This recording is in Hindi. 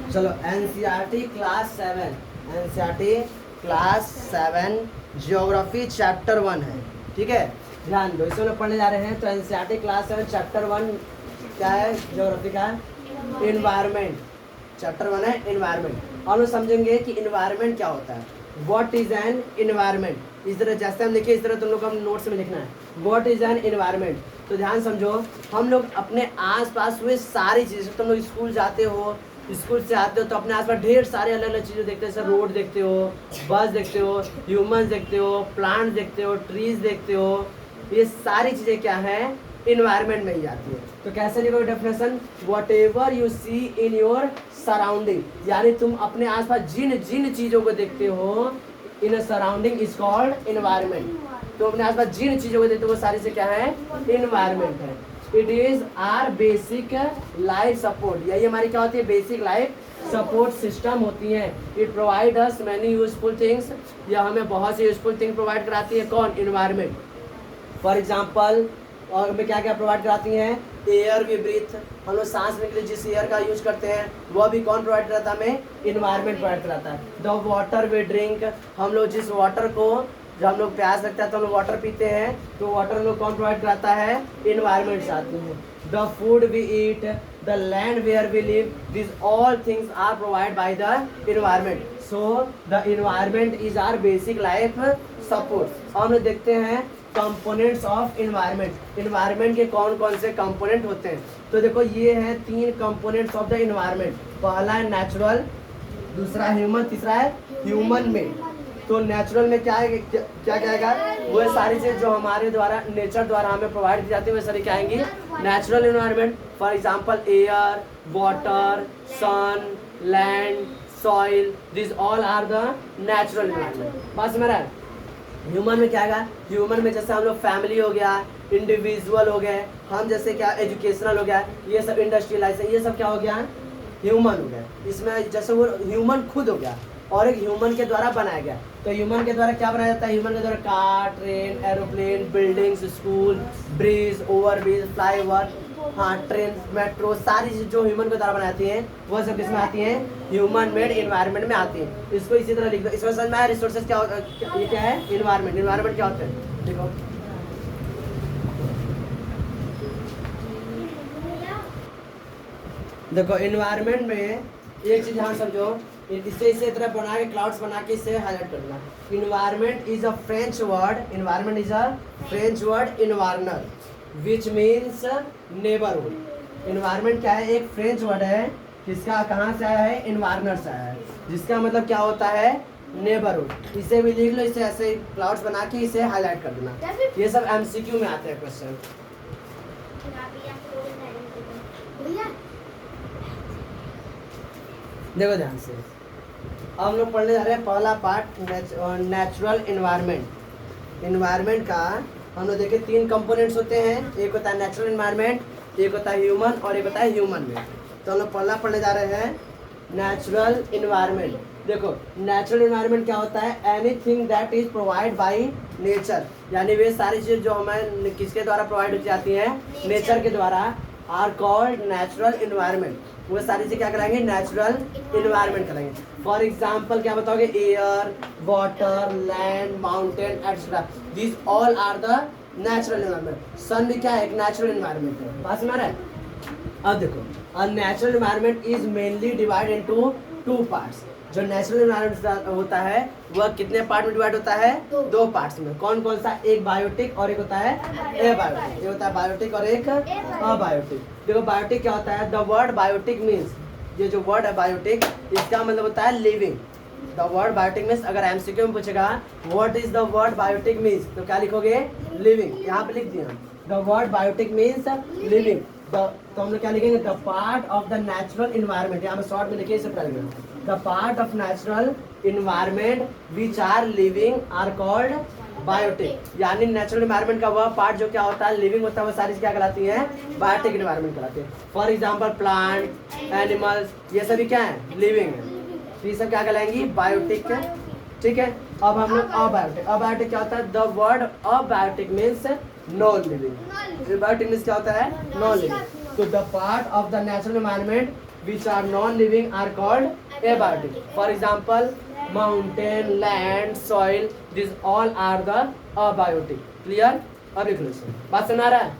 चलो NCERT class 7, NCERT class 7 geography chapter 1 है, ठीक है। ध्यान दो, इसमें लोग पढ़ने जा रहे हैं। तो एनसीईआरटी क्लास 7 चैप्टर 1 क्या है? ज्योग्राफी का इन्वायरमेंट। चैप्टर 1 है इन्वायरमेंट। और लोग समझेंगे कि इन्वायरमेंट क्या होता है। What is an environment. इस तरह जैसे हम लिखे इस तरह तुम लोग को हम नोट्स में लिखना है, व्हाट इज एन इन्वायरमेंट। तो ध्यान समझो, हम लोग अपने आसपास हुए सारी चीज़ें, तुम लोग स्कूल जाते हो, स्कूल से आते हो तो अपने आसपास ढेर सारे अलग अलग चीज़ें देखते हो। जैसे रोड देखते हो, बस देखते हो, ह्यूमंस देखते हो, प्लांट देखते हो, ट्रीज देखते हो। ये सारी चीज़ें क्या है? इन्वायरमेंट में ही आती है। तो कैसे लिखोगे definition? Whatever you see in your surrounding, यानी तुम अपने आसपास जिन जिन चीज़ों को देखते हो, in surrounding is called environment. तो अपने आसपास जिन चीज़ों को देखते हो वो सारी से क्या है? इन्वायरमेंट है। It is our basic life support, यही हमारी क्या होती है? बेसिक लाइफ सपोर्ट सिस्टम होती है। It provide us many useful things, यह हमें बहुत सी यूजफुल थिंग प्रोवाइड कराती है। कौन? इन्वायरमेंट। फॉर एग्जाम्पल, और हमें क्या क्या प्रोवाइड कराती हैं? एयर वी ब्रीथ, हम लोग सांस लेने के लिए जिस एयर का यूज करते हैं वह भी कौन प्रोवाइड कराता है? हमें इन्वायरमेंट प्रोवाइड कराता है। द वाटर वी ड्रिंक, हम लोग जिस वाटर को, जब हम लोग प्यास लगता है तो हम लोग वाटर पीते हैं, तो वाटर हम लोग कौन प्रोवाइड कराता है? इन्वायरमेंट से आती है। The food we eat, the land where we live, this all things are provide by the environment. So the environment is our basic life support. और हम लोग देखते हैं कंपोनेंट्स ऑफ इन्वायरमेंट। इन्वायरमेंट के कौन कौन से कंपोनेंट होते हैं? तो देखो ये हैं 3 कंपोनेंट्स ऑफ द इन्वायरमेंट। पहला है नेचुरल, दूसरा ह्यूमन, तीसरा है ह्यूमन मेड। तो नेचुरल में क्या है? क्या आएगा? वो सारी चीज़ जो हमारे द्वारा, नेचर द्वारा हमें प्रोवाइड की जाती है, वो सारी क्या आएंगी? Natural environment. For example air, water, sun, land, soil, this all are the natural environment. बस मेरा ह्यूमन में क्या आएगा? ह्यूमन में जैसे हम लोग फैमिली हो गया, इंडिविजुअल हो गए, हम जैसे क्या एजुकेशनल हो गया, ये सब इंडस्ट्रियलाइज, ये सब क्या हो गया? ह्यूमन हो गया। इसमें जैसे वो ह्यूमन खुद हो गया और एक ह्यूमन के द्वारा बनाया गया। तो ह्यूमन के द्वारा क्या बनाया जाता है? ह्यूमन के द्वारा car, train, aeroplane, buildings, school, bridge, overbridge, flyover, हाँ, ट्रेन, मेट्रो, सारी चीज़ जो ह्यूमन के द्वारा बनाती हैं वो सब किसमें आती हैं? ह्यूमन मेड इन्वायरमेंट में आती है। इसको इसी तरह लिख दो। इसमें समझ में आया रिसोर्सेज क्या होता है? ये क्या है? इन्वायरमेंट। इन्वायरमेंट क्या होता है? देखो देखो इन्वायरमेंट में एक चीज ध्यान समझो, इसे तरह बना के क्लाउड्स बना के इसे हाईलाइट करना। Environment is a French word, environment is a French word environner which means neighbourhood. Environment क्या है? एक फ्रेंच वर्ड है, किसका, कहाँ से आया है? इन्वायरनर से आया है, जिसका मतलब क्या होता है? नेबरहुड। इसे भी लिख लो, इसे ऐसे क्लाउड्स बना के इसे हाईलाइट कर देना। ये सब एमसीक्यू में आते हैं क्वेश्चन। देखो ध्यान से, अब हम लोग पढ़ने जा रहे हैं पहला पार्ट, नेचुरल इन्वायरमेंट। इन्वायरमेंट का हम लोग देखे 3 कंपोनेंट्स होते हैं, एक होता है नेचुरल इन्वायरमेंट, एक होता है ह्यूमन और एक होता है ह्यूमन में। तो हम लोग पहला पढ़ने जा रहे हैं नेचुरल इन्वायरमेंट। देखो नेचुरल इन्वायरमेंट क्या होता है? Anything that is provide by nature, यानी वे सारी चीज़ जो हमें किसके द्वारा प्रोवाइड हो जाती हैं? नेचर के द्वारा, आर कॉल्ड नेचुरल इन्वायरमेंट। वो सारी चीज़ क्या कराएंगे? नेचुरल इन्वायरमेंट कराएंगे। फॉर एग्जाम्पल क्या बताओगे? Air, water, land, mountain etcetera, this all are the natural environment. Sun भी क्या है? एक नेचुरल इन्वायरमेंट है। बात समझ रहा है? अब देखो, a natural environment is mainly divide into 2 parts. जो नेचुरल इन्वायरमेंट होता है वह कितने पार्ट में डिवाइड होता है? 2 पार्ट्स में। कौन कौन सा? एक बायोटिक और एक होता है एबायोटिक। ये होता है बायोटिक और एक अबायोटिक। देखो बायोटिक क्या होता है? द वर्ड बायोटिक मीन्स, ये जो वर्ड है बायोटिक, इसका मतलब होता है living. The word biotic means, अगर एमसीक्यू में पूछेगा what is the word biotic means, तो क्या लिखोगे? लिविंग। यहाँ पे लिख दिया। The word biotic means living. तो हम लोग क्या लिखेंगे? The part of the natural environment. यहाँ पे शॉर्ट में लिखिए, इसे पढ़ेंगे। The part of natural environment which are living are called biotic. यानी नेचुरल इन्वायरमेंट का वह पार्ट जो क्या होता है? लिविंग होता है, वो सारी क्या कहलाती है? बायोटिक इन्वायरमेंट कहलाती है। फॉर एग्जाम्पल प्लांट, एनिमल्स, ये सभी क्या है? लिविंग है। तो ये सब क्या कहलाएंगी? बायोटिक। ठीक है। अब हम लोग अबायोटिक। अबायोटिक क्या होता है? The word abiotic means non living. Biotic means क्या होता है? Non living. तो the part of the natural environment which are non-living are called abiotic. For example, mountain, land, soil, these all are the abiotic. Clear? अब लिख लो इसको। बात सुना रहा है?